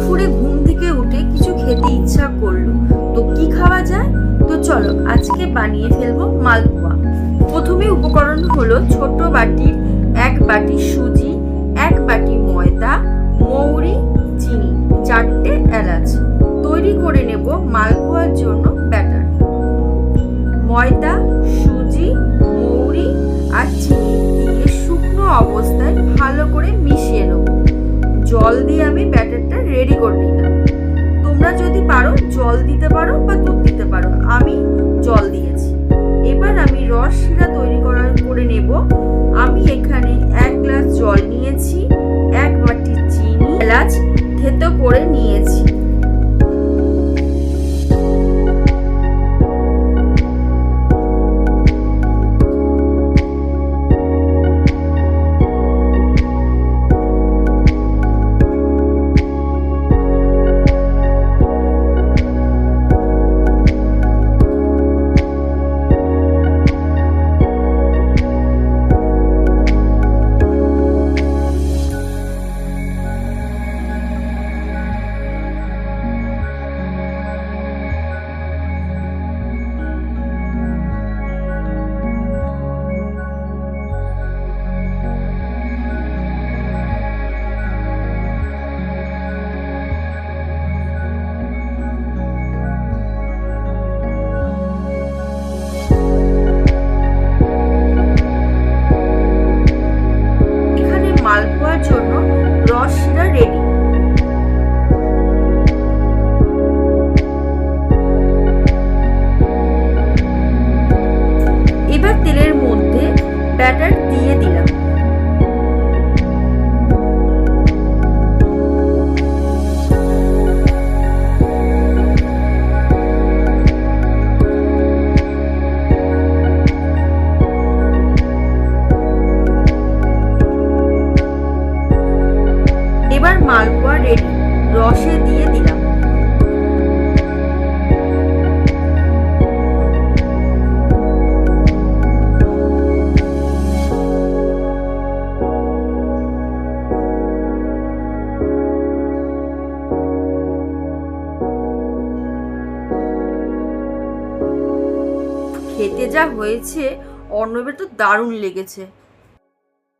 দুপুরে ঘুম থেকে উঠে কিছু খেতে ইচ্ছা করলো, তো কি খাওয়া যায়? তো চলো আজকে বানিয়ে ফেলবো মালপোয়া। প্রথমে উপকরণ হলো ছোট বাটির 1 বাটি সুজি, 1 বাটি ময়দা, মৌরি, চিনি, 4টে এলাচ। তৈরি করে নেব মালপোয়ার জন্য ব্যাটার। ময়দা, সুজি, মৌরি আর চিনি দিয়ে শুকনো অবস্থায় ভালো করে মিশিয়ে নেব। জল দিয়ে আমি ব্যাটারটা রেডি করে নিলাম। তোমরা যদি পারো জল দিতে পারো বা দুধ দিতে পারো, আমি জল দিয়েছি। এবার আমি রস শিরা তৈরি করে নেব। আমি এখানে 1 গ্লাস জল নিয়েছি, 1 বাটি চিনি, এলাচ থেতো করে নিয়েছি। মালপোয়ার জন্য রস শিরা রেডি। এবার তেলের মধ্যে ব্যাটার দিয়ে দিলাম। এবার মালপোয়া রেডি, রসে দিয়ে দিলাম। খেতে যা হয়েছে, অর্ণবের তো দারুণ লেগেছে।